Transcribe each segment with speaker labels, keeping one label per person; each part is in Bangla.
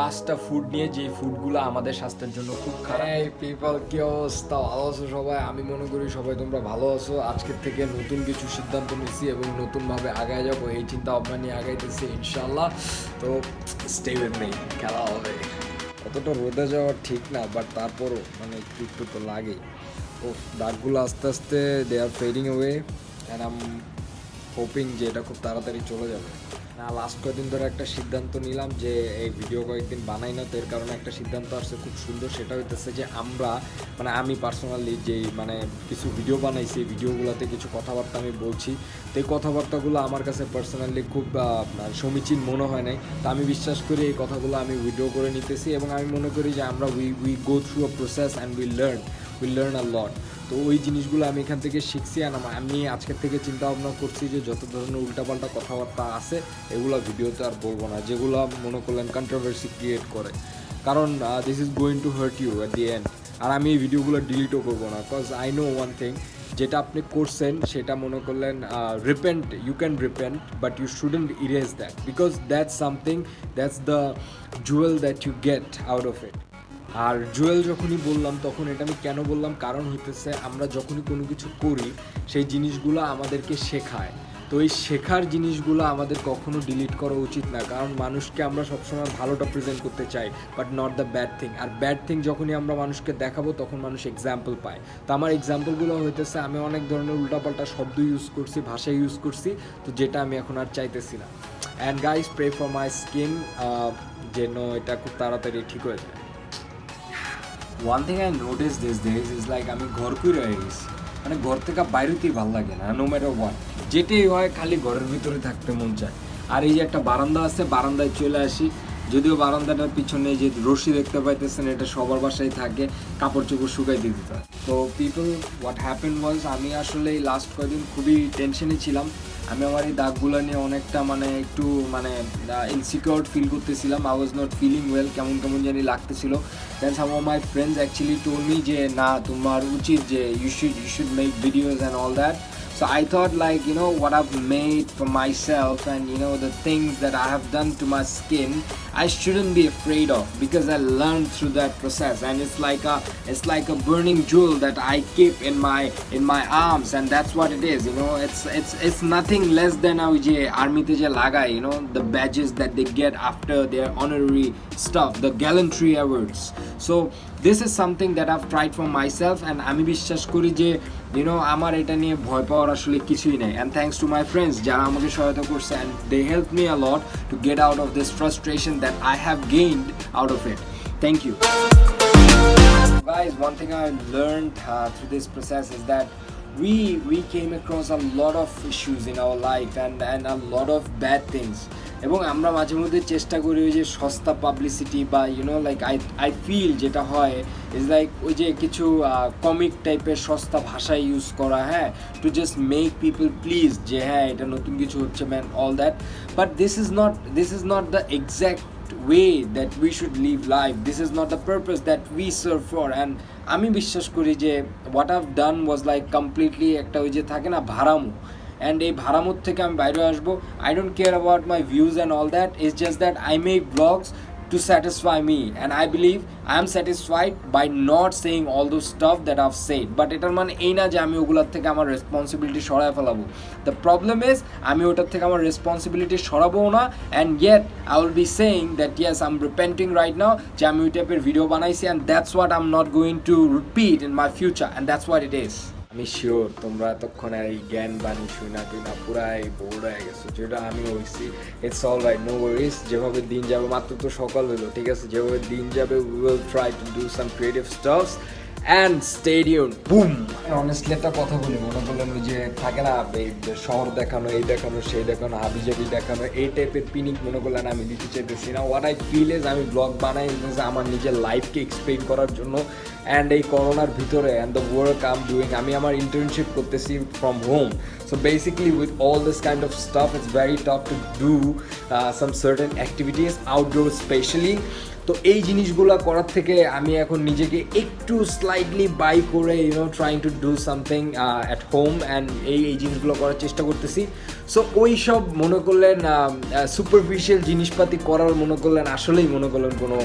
Speaker 1: পাঁচটা ফুড নিয়ে, যে ফুডগুলো আমাদের স্বাস্থ্যের জন্য খুব খারাপ। এই পিপল, কি অবস্থা? ভালো আছো সবাই? আমি মনে করি সবাই তোমরা ভালো আছো। আজকের থেকে নতুন কিছু সিদ্ধান্ত নিচ্ছি এবং নতুনভাবে আগায় যাবো, এই চিন্তা ভাবনা নিয়ে আগাইতেছি ইনশাল্লাহ। তো স্টে উইথ মি, খেলা হবে। অতটা রোদে যাওয়া ঠিক না, বাট তারপরও মানে একটু একটু তো লাগেই। ও দাগগুলো আস্তে আস্তে they are fading away and I am hoping যে এটা খুব তাড়াতাড়ি চলে যাবে। না, লাস্ট কয়েকদিন ধরে একটা সিদ্ধান্ত নিলাম যে এই ভিডিও কয়েকদিন বানাই না, তো এর কারণে একটা সিদ্ধান্ত আসছে খুব সুন্দর। সেটা হইতেছে যে আমরা মানে আমি পার্সোনালি যেই মানে কিছু ভিডিও বানাইছি, এই ভিডিওগুলোতে কিছু কথাবার্তা আমি বলছি, তো এই কথাবার্তাগুলো আমার কাছে পার্সোনালি খুব সমীচীন মনে হয় নাই। তো আমি বিশ্বাস করি এই কথাগুলো আমি ভিডিও করে নিতেছি এবং আমি মনে করি যে আমরা we go through a process and we learn a lot. তো ওই জিনিসগুলো আমি এখান থেকে শিখছি। আর আমি আজকের থেকে চিন্তা ভাবনা করছি যে যত ধরনের উল্টাপাল্টা কথাবার্তা আছে এগুলো ভিডিওতে আর বলবো না, যেগুলো মনে করলেন কন্ট্রোভার্সি ক্রিয়েট করে, কারণ this is going to hurt you at the end. আর আমি এই ভিডিওগুলো ডিলিটও করবো না, because I know one thing, যেটা আপনি করছেন সেটা মনে করলেন repent, you can repent, but you shouldn't erase that, because that's something, that's the jewel that you get out of it. আর জুয়েল যখনই বললাম তখন এটা আমি কেন বললাম, কারণ হইতেছে আমরা যখনই কোনো কিছু করি সেই জিনিসগুলো আমাদেরকে শেখায়। তো এই শেখার জিনিসগুলো আমাদের কখনো ডিলিট করা উচিত না, কারণ মানুষকে আমরা সবসময় ভালোটা প্রেজেন্ট করতে চাই, but not the bad thing. আর ব্যাড থিং যখনই আমরা মানুষকে দেখাবো তখন মানুষ এক্সাম্পল পায়। তো আমার এক্সাম্পলগুলো হইতেছে আমি অনেক ধরনের উল্টাপাল্টা শব্দ ইউজ করছি, ভাষা ইউজ করছি, তো যেটা আমি এখন আর চাইতেছি না। And guys, pray for my skin, যেন এটা খুব তাড়াতাড়ি ঠিক হয়ে যায়। One thing I notice this days is like আমি ঘর করে হয়ে গেছি, মানে ঘর থেকে বাইরেতেই ভালো লাগে না, নো ম্যাটার হোয়াট, যেটাই হয় খালি ঘরের ভিতরে থাকতে মন চায়। আর এই যে একটা বারান্দা আছে, বারান্দায় চলে আসি, যদিও বারান্দাটার পিছনে যে রশি দেখতে পাইতেছেন এটা সবার বাসায় থাকে, কাপড় চোপড় শুকাইতে দিতে হয়। তো পিপল, হোয়াট হ্যাপেন ওয়াজ, আমি আসলে এই লাস্ট কয়েকদিন খুবই টেনশনে ছিলাম। আমি আমার এই দাগগুলো নিয়ে অনেকটা মানে একটু মানে ইনসিকিউর ফিল করতেছিলাম। I was not feeling well, কেমন কেমন জানি লাগতেছিল। Then some of my friends actually told me যে না, তোমার উচিত যে you should make videos and all that. So I thought, like, you know, what I've made for myself and, you know, the things that I have done to my skin, I shouldn't be afraid of, because I learned through that process, and it's like a burning jewel that I keep in my arms, and that's what it is, you know. It's nothing less than how je army te je lagai, you know, the badges that they get after their honorary stuff, the gallantry awards. So this is something that I've tried for myself, and আমি বিশ্বাস করি যে you know আমার এটা নিয়ে ভয় পাওয়ার আসলে কিছুই নেই। And thanks to my friends যারা আমাকে সহায়তা করছে, and they helped me a lot to get out of this frustration that I have gained out of it. Thank you. Guys, one thing I learned through this process is that we came across a lot of issues in our life and a lot of bad things, এবং আমরা মাঝে মধ্যে চেষ্টা করি ওই যে সস্তা পাবলিসিটি বা ইউনো লাইক আই ফিল যেটা হয় ইজ লাইক ওই যে কিছু কমিক টাইপের সস্তা ভাষা ইউজ করা, হ্যাঁ, to just make people please যে হ্যাঁ এটা নতুন কিছু হচ্ছে man, all that. But this is not the exact way that we should live life. This is not the purpose that we serve for. And আমি বিশ্বাস করি যে what I've done was like completely একটা ওই যে থাকে না ভাড়ামো, and এই ভাড়ামোর থেকে আমি বাইরে আসবো। I don't care about my views and all that. It's just that I make vlogs to satisfy me, and I believe I am satisfied by not saying all those stuff that I've said. But এটার মানে এই না যে আমি ওগুলোর থেকে আমার রেসপন্সিবিলিটি সরায় ফেলাবো। The problem is আমি ওটার থেকে আমার রেসপন্সিবিলিটি সরাবো না, and yet I will be saying that yes, I'm repenting right now যে আমি ওই টাইপের ভিডিও বানাইছি, and that's what I'm not going to repeat in my future, and that's what it is. আমি শিওর তোমরা এতক্ষণ আর এই জ্ঞান বাণী শুনা পুরাই বোর্ড হয়ে গেছো, যেটা আমি হয়েছি। It's all right, no worries. যেভাবে দিন যাবে, মাত্র তো সকাল হলো, ঠিক আছে, যেভাবে দিন যাবে we will try to do some creative stuffs and stay tuned. Broom. Honestly একটা কথা বলি, মনে করলেন ওই যে থাকে না এই শহর দেখানো, এই দেখানো, সেই দেখানো, হাবিজাবি দেখানো, এই টাইপের পিনিক মনে করলেন আমি দিতে চাইতেছি না। হোয়াট আই ফিল ইজ আমি ব্লগ বানাই আমার নিজের লাইফকে এক্সপ্লেইন করার জন্য। অ্যান্ড এই করোনার ভিতরে and the work I am doing, আমি আমার ইন্টার্নশিপ করতেছি from home. So basically with all this kind of stuff, it's very tough to do some certain activities outdoors especially. তো এই জিনিসগুলো করার থেকে আমি এখন নিজেকে একটু স্লাইটলি বাই করে trying to do something at home, and এই জিনিসগুলো করার চেষ্টা করতেছি। সো ওই সব মনে করলেন সুপারফিশিয়াল জিনিসপাতি করার মনে করলেন আসলেই মনে করলেন কোনো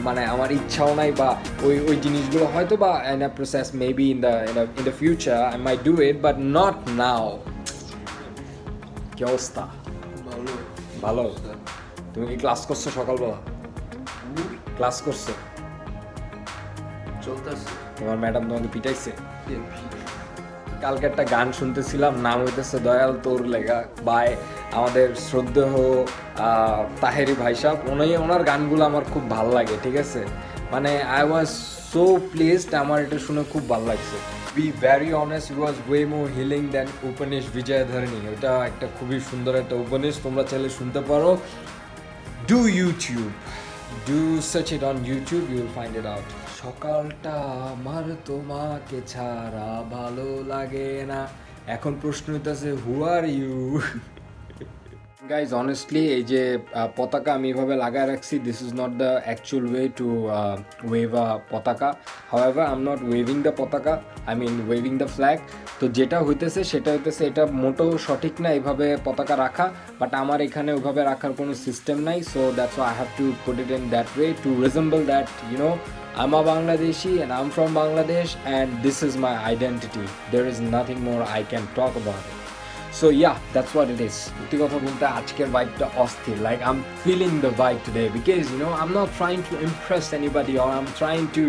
Speaker 1: মানে আমার ইচ্ছাও নাই বা ওই জিনিসগুলো হয়তো বা in a process maybe in the future I might do it but not now. কি অবস্থা? ভালো। তুমি কি ক্লাস করছো সকালবেলা? ক্লাস করছো?
Speaker 2: চলতেছে।
Speaker 1: তোমার ম্যাডাম তোমাকে পিটাইছে? কালকে একটা গান শুনতেছিলাম, নাম হইতেছে দয়াল তোর লেখা, বাই আমাদের শ্রদ্ধেয় তাহেরি ভাই সাহেব। ওনার গানগুলো আমার খুব ভালো লাগে, ঠিক আছে? মানে আই ওয়াজ সো প্লেসড, আমার এটা শুনে খুব ভালো লাগছে। বি ভ্যারি অনেস্ট, ইট ওয়াজ ওয়ে মোর হিলিং দ্যান উপন্যাস বিজয়ধরণী। ওটা একটা খুবই সুন্দর একটা উপন্যাস, তোমরা চাইলে শুনতে পারো। Do YouTube, do search it on YouTube, you will find it out. সকালটা আমার তোমাকে ছাড়া ভালো লাগে না। এখন প্রশ্ন হইতেছে who are you? Guys honestly এই যে পতাকা আমি এভাবে লাগায় রাখছি, this is not the actual way to wave a পতাকা। However I am not waving the পতাকা, I mean waving the flag. তো যেটা হইতেছে সেটা হইতেছে এটা মোটেও সঠিক না এভাবে পতাকা রাখা, বাট আমার এখানে ওইভাবে রাখার কোনো সিস্টেম নাই। So that's why I have to put it in that way to resemble that, you know, I'm a Bangladeshi and I'm from Bangladesh and this is my identity. There is nothing more I can talk about it. So yeah, that's what it is. সত্যি কথা বলতে আজকের ভাইবটা অস্থির, like I'm feeling the vibe today because you know I'm not trying to impress anybody or I'm trying to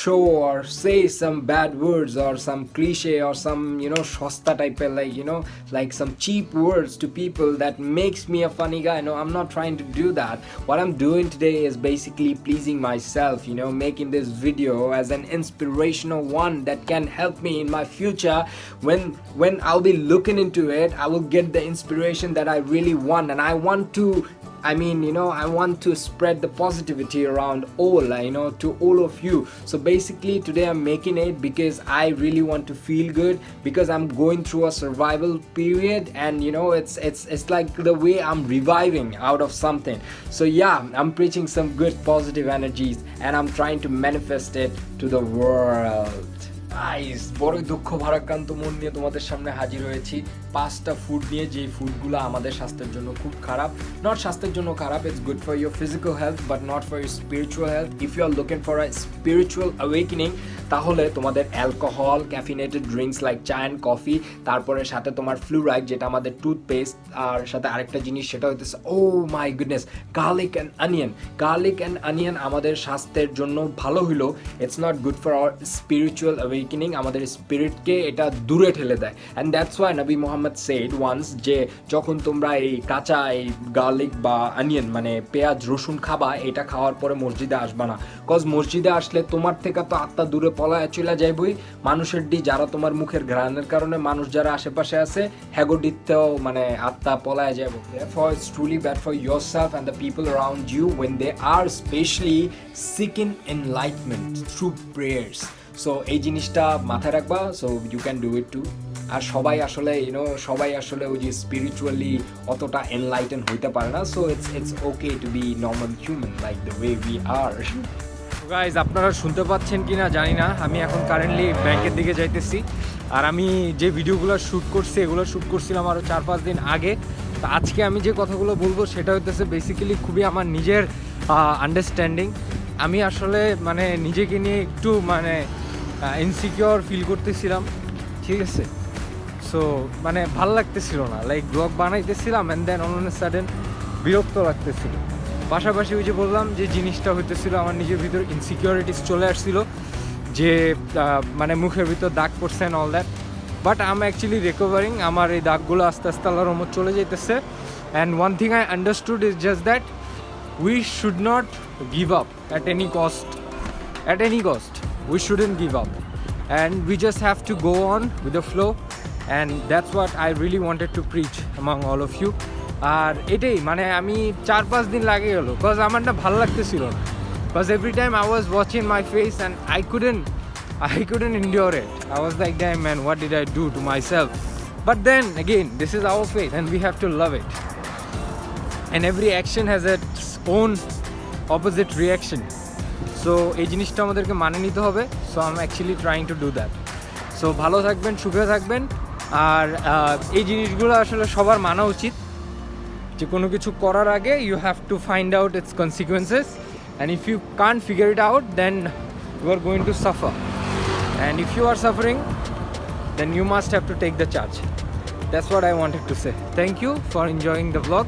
Speaker 1: show or say some bad words or some cliche or some, you know, shosta type of, like, you know, like some cheap words to people that makes me a funny guy. No, I'm not trying to do that. What I'm doing today is basically pleasing myself, you know, making this video as an inspirational one that can help me in my future when I'll be looking into it. I will get the inspiration that I really want, and I want to, I mean, you know, I want to spread the positivity around all, you know, to all of you. So basically today I'm making it because I really want to feel good, because I'm going through a survival period, and you know it's like the way I'm reviving out of something. So yeah, I'm preaching some good positive energies and I'm trying to manifest it to the world. Guys, বড়ই দুঃখ ভারাক্রান্ত মন নিয়ে তোমাদের সামনে হাজির হয়েছি 5টা ফুড নিয়ে, যেই ফুডগুলো আমাদের স্বাস্থ্যের জন্য খুব খারাপ। নট স্বাস্থ্যের জন্য খারাপ, it's good for your physical health but not for your spiritual health. If you are looking for a spiritual awakening, তাহলে তোমাদের alcohol, caffeinated drinks like cha and coffee, তারপরে সাথে তোমার ফ্লুরাইড যেটা আমাদের টুথপেস্ট, আর সাথে আরেকটা জিনিস সেটা হইতেছে oh my goodness garlic and onion. Garlic and onion আমাদের স্বাস্থ্যের জন্য ভালো হইলো, it's not good for our spiritual awakening, আমাদের স্পিরিটকে এটা দূরে ঠেলে দেয়। অ্যান্ড দ্যাটস ওয়াই নবী মোহাম্মদ সেড ওয়ান্স যে যখন তোমরা এই কাঁচা এই গার্লিক বা অনিয়ন মানে পেঁয়াজ রসুন খাবা, এটা খাওয়ার পরে মসজিদে আসবা না, কজ মসজিদে আসলে তোমার থেকে তো আত্মা দূরে পলায় চলে যাইবই। মানুষের যারা তোমার মুখের ঘ্রাণের কারণে মানুষ যারা আশেপাশে আছে হ্যাগোডিতেও মানে আত্মা পলায় যাবো। Therefore it's truly bad for yourself and the people around you when they are especially seeking enlightenment through prayers. So এই জিনিসটা মাথায় রাখবা, so you can do it too. আর সবাই আসলে ইউনো সবাই আসলে ওই যে স্পিরিচুয়ালি অতটা এনলাইটেন হইতে পারে না। So it's okay to be normal human like the way we are. Guys, আপনারা শুনতে পাচ্ছেন কি না জানি না, আমি এখন কারেন্টলি ব্যাংকের দিকে যাইতেছি। আর আমি যে ভিডিওগুলো শ্যুট করছি এগুলো শ্যুট করছিলাম আরও 4-5 দিন আগে। তো আজকে আমি যে কথাগুলো বলবো সেটা হইতেছে বেসিক্যালি খুবই আমার নিজের আন্ডারস্ট্যান্ডিং। আমি আসলে মানে নিজেকে নিয়ে একটু মানে ইনসিকিওর ফিল করতেছিলাম, ঠিক আছে? সো মানে ভাল লাগতেছিল না, লাইক ব্লগ বানাইতেছিলাম অ্যান্ড দেন অন সাডেন বিরক্ত লাগতেছিল। পাশাপাশি ওই যে বললাম যে জিনিসটা হইতেছিল আমার নিজের ভিতর ইনসিকিউরিটিস চলে আসছিল, যে মানে মুখের ভিতর দাগ পড়ছে and all that. But I am actually recovering, আমার এই দাগগুলো আস্তে আস্তে আল্লাহর রহমত চলে যেতেছে। And one thing I understood is just that we should not give up at any cost. At any cost we shouldn't give up, and we just have to go on with the flow, and that's what I really wanted to preach among all of you. আর এটাই মানে আমি 4-5 দিন লাগে গেল, বিকজ আমার না ভালো লাগতেছিল না, because every time I was watching my face and I couldn't endure it. I was like, damn man, what did I do to myself? But then again, this is our faith and we have to love it, and every action has its own opposite reaction. So এই জিনিসটা আমাদেরকে মানে নিতে হবে। So I am actually trying to do that. So ভালো থাকবেন, সুখে থাকবেন,
Speaker 2: আর এই জিনিসগুলো আসলে সবার মানা উচিত যে কোনো কিছু করার আগে you have to find out its consequences and if you can't figure it out then you are going to suffer and if you are suffering then you must have to take the charge. That's what I wanted to say. Thank you for enjoying the vlog.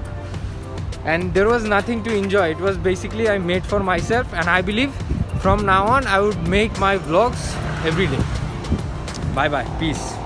Speaker 2: And there was nothing to enjoy. It was basically I made for myself, and I believe from now on I would make my vlogs every day. Bye bye. Peace.